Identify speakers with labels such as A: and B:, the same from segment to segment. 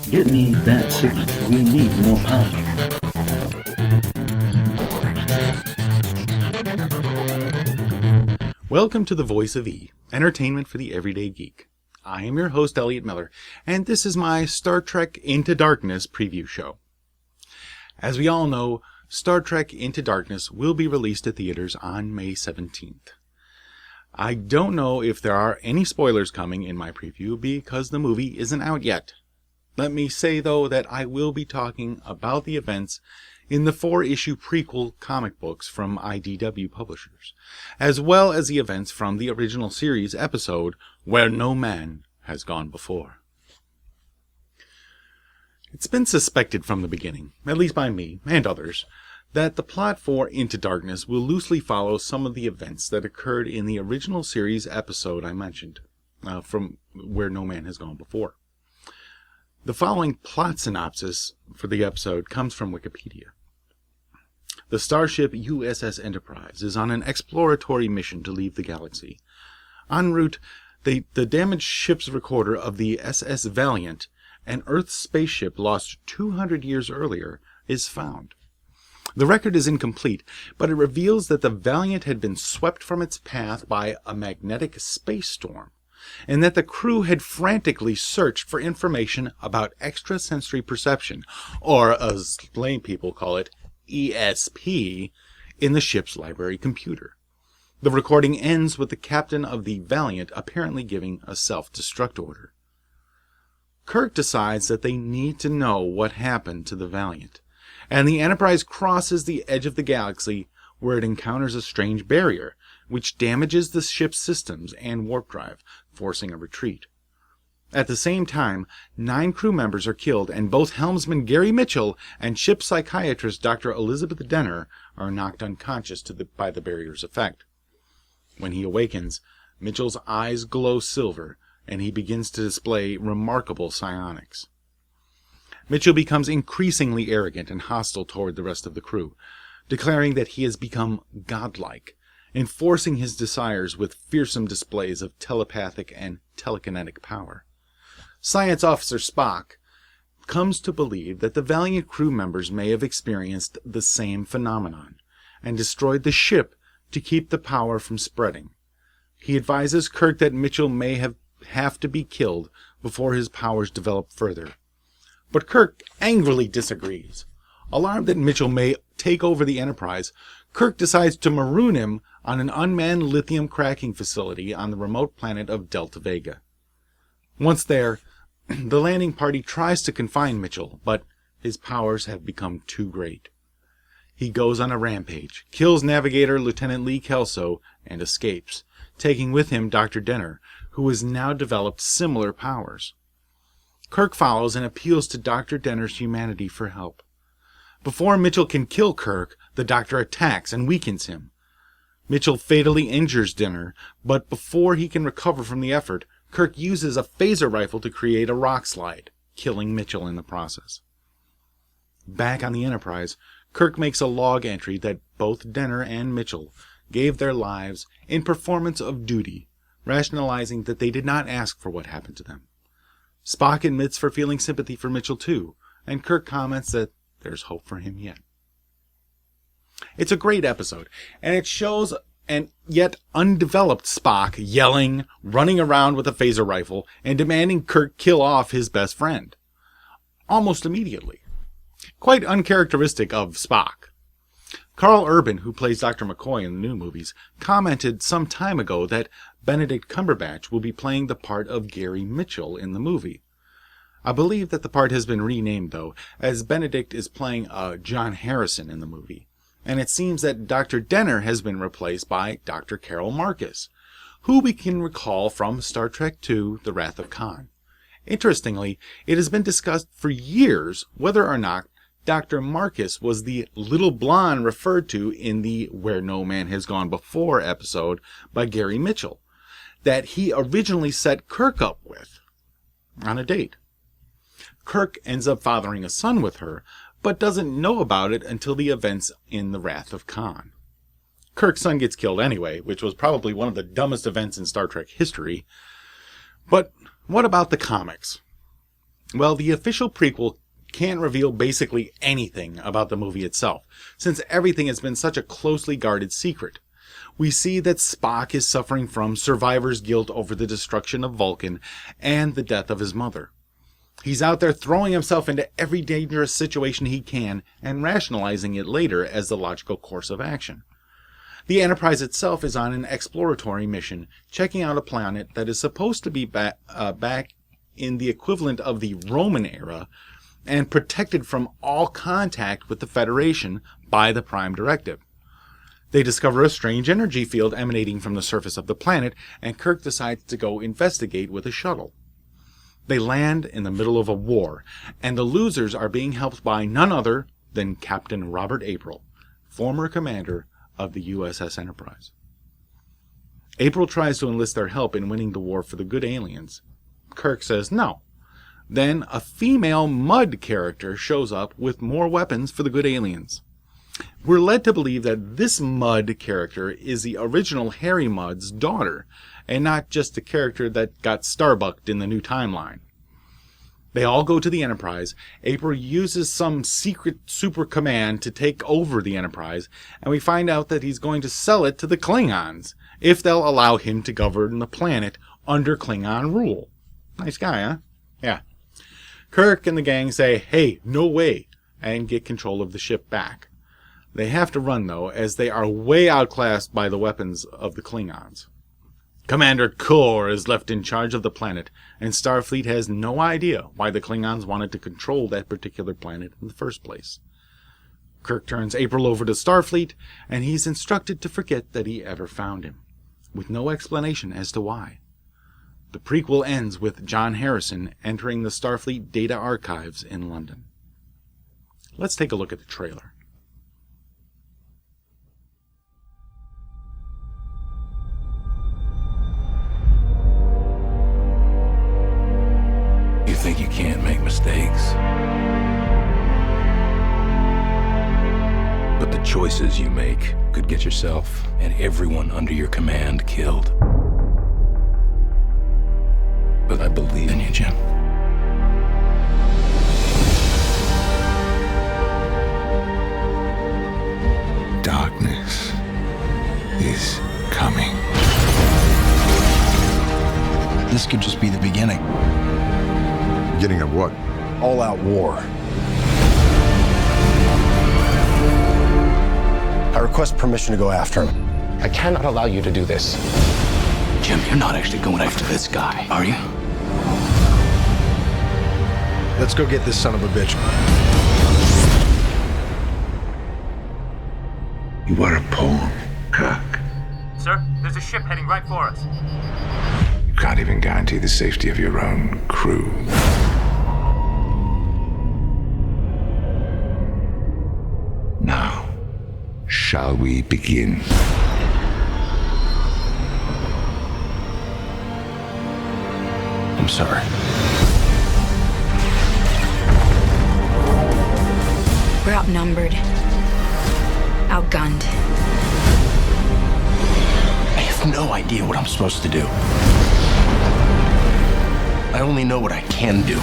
A: It needs that signal. We need more power.
B: Welcome to the Voice of E, entertainment for the everyday geek. I am your host, Elliot Miller, and this is my Star Trek Into Darkness preview show. As we all know, Star Trek Into Darkness will be released to theaters on May 17th. I don't know if there are any spoilers coming in my preview because the movie isn't out yet. Let me say, though, that I will be talking about the events in the 4-issue prequel comic books from IDW Publishers, as well as the events from the original series episode Where No Man Has Gone Before. It's been suspected from the beginning, at least by me and others, that the plot for Into Darkness will loosely follow some of the events that occurred in the original series episode I mentioned, from Where No Man Has Gone Before. The following plot synopsis for the episode comes from Wikipedia. The starship USS Enterprise is on an exploratory mission to leave the galaxy. En route, the damaged ship's recorder of the SS Valiant, an Earth spaceship lost 200 years earlier, is found. The record is incomplete, but it reveals that the Valiant had been swept from its path by a magnetic space storm, and that the crew had frantically searched for information about extrasensory perception, or as lay people call it, ESP, in the ship's library computer. The recording ends with the captain of the Valiant apparently giving a self-destruct order. Kirk decides that they need to know what happened to the Valiant, and the Enterprise crosses the edge of the galaxy where it encounters a strange barrier, which damages the ship's systems and warp drive, forcing a retreat. At the same time, 9 crew members are killed, and both helmsman Gary Mitchell and ship psychiatrist Dr. Elizabeth Denner are knocked unconscious by the barrier's effect. When he awakens, Mitchell's eyes glow silver, and he begins to display remarkable psionics. Mitchell becomes increasingly arrogant and hostile toward the rest of the crew, declaring that he has become godlike, enforcing his desires with fearsome displays of telepathic and telekinetic power. Science Officer Spock comes to believe that the Valiant crew members may have experienced the same phenomenon, and destroyed the ship to keep the power from spreading. He advises Kirk that Mitchell may have to be killed before his powers develop further. But Kirk angrily disagrees. Alarmed that Mitchell may take over the Enterprise, Kirk decides to maroon him on an unmanned lithium cracking facility on the remote planet of Delta Vega. Once there, the landing party tries to confine Mitchell, but his powers have become too great. He goes on a rampage, kills Navigator Lieutenant Lee Kelso, and escapes, taking with him Dr. Denner, who has now developed similar powers. Kirk follows and appeals to Dr. Denner's humanity for help. Before Mitchell can kill Kirk, the Doctor attacks and weakens him. Mitchell fatally injures Denner, but before he can recover from the effort, Kirk uses a phaser rifle to create a rock slide, killing Mitchell in the process. Back on the Enterprise, Kirk makes a log entry that both Denner and Mitchell gave their lives in performance of duty, rationalizing that they did not ask for what happened to them. Spock admits for feeling sympathy for Mitchell too, and Kirk comments that there's hope for him yet. It's a great episode, and it shows an yet undeveloped Spock yelling, running around with a phaser rifle, and demanding Kirk kill off his best friend. Almost immediately. Quite uncharacteristic of Spock. Carl Urban, who plays Dr. McCoy in the new movies, commented some time ago that Benedict Cumberbatch will be playing the part of Gary Mitchell in the movie. I believe that the part has been renamed, though, as Benedict is playing John Harrison in the movie, and it seems that Dr. Denner has been replaced by Dr. Carol Marcus, who we can recall from Star Trek II, The Wrath of Khan. Interestingly, it has been discussed for years whether or not Dr. Marcus was the little blonde referred to in the Where No Man Has Gone Before episode by Gary Mitchell, that he originally set Kirk up with on a date. Kirk ends up fathering a son with her, but doesn't know about it until the events in The Wrath of Khan. Kirk's son gets killed anyway, which was probably one of the dumbest events in Star Trek history. But what about the comics? Well, the official prequel can't reveal basically anything about the movie itself, since everything has been such a closely guarded secret. We see that Spock is suffering from survivor's guilt over the destruction of Vulcan and the death of his mother. He's out there throwing himself into every dangerous situation he can and rationalizing it later as the logical course of action. The Enterprise itself is on an exploratory mission, checking out a planet that is supposed to be back in the equivalent of the Roman era and protected from all contact with the Federation by the Prime Directive. They discover a strange energy field emanating from the surface of the planet, and Kirk decides to go investigate with a shuttle. They land in the middle of a war, and the losers are being helped by none other than Captain Robert April, former commander of the USS Enterprise. April tries to enlist their help in winning the war for the good aliens. Kirk says no. Then a female Mudd character shows up with more weapons for the good aliens. We're led to believe that this Mudd character is the original Harry Mudd's daughter, and not just a character that got starbucked in the new timeline. They all go to the Enterprise. April uses some secret super command to take over the Enterprise, and we find out that he's going to sell it to the Klingons, if they'll allow him to govern the planet under Klingon rule. Nice guy, huh? Yeah. Kirk and the gang say, hey, no way, and get control of the ship back. They have to run, though, as they are way outclassed by the weapons of the Klingons. Commander Kor is left in charge of the planet, and Starfleet has no idea why the Klingons wanted to control that particular planet in the first place. Kirk turns April over to Starfleet, and he's instructed to forget that he ever found him, with no explanation as to why. The prequel ends with John Harrison entering the Starfleet data archives in London. Let's take a look at the trailer.
C: You think you can't make mistakes? But the choices you make could get yourself and everyone under your command killed. But I believe in you, Jim.
D: Darkness is coming.
E: This could just be the beginning.
D: Beginning of what?
E: All-out war. I request permission to go after him.
F: I cannot allow you to do this.
C: Jim, you're not actually going after this guy, are you?
E: Let's go get this son of a bitch.
D: You are a pawn, Kirk.
G: Sir, there's a ship heading right for us.
D: You can't even guarantee the safety of your own crew. Now, shall we begin?
C: I'm sorry.
H: We're outnumbered, outgunned.
C: I have no idea what I'm supposed to do. I only know what I can do.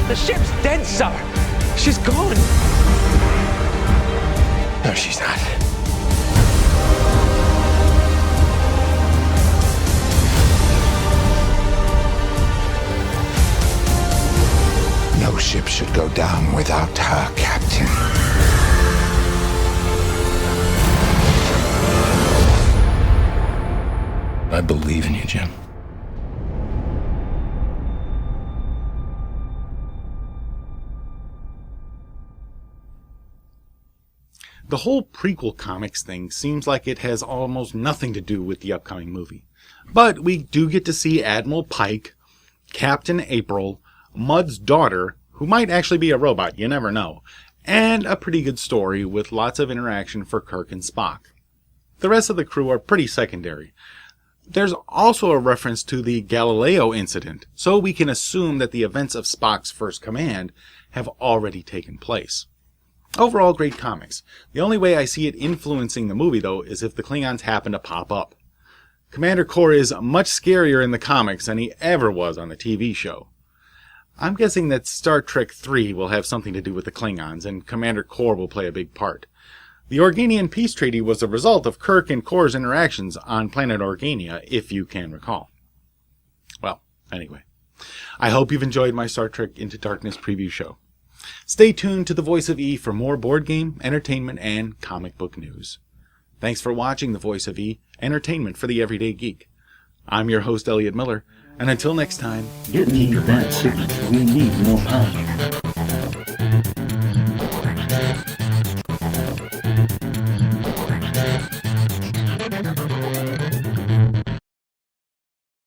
F: The ship's dead, sir. She's gone.
C: No, she's not.
D: No ship should go down without her captain.
C: I believe in you, Jim.
B: The whole prequel comics thing seems like it has almost nothing to do with the upcoming movie. But we do get to see Admiral Pike, Captain April, Mudd's daughter, who might actually be a robot, you never know, and a pretty good story with lots of interaction for Kirk and Spock. The rest of the crew are pretty secondary. There's also a reference to the Galileo incident, so we can assume that the events of Spock's first command have already taken place. Overall, great comics. The only way I see it influencing the movie, though, is if the Klingons happen to pop up. Commander Kor is much scarier in the comics than he ever was on the TV show. I'm guessing that Star Trek 3 will have something to do with the Klingons, and Commander Kor will play a big part. The Organian Peace Treaty was the result of Kirk and Kor's interactions on planet Organia, if you can recall. Well, anyway, I hope you've enjoyed my Star Trek Into Darkness preview show. Stay tuned to The Voice of E for more board game, entertainment, and comic book news. Thanks for watching The Voice of E, entertainment for the everyday geek. I'm your host, Elliot Miller, and until next time,
A: Get me that signal. We need more power.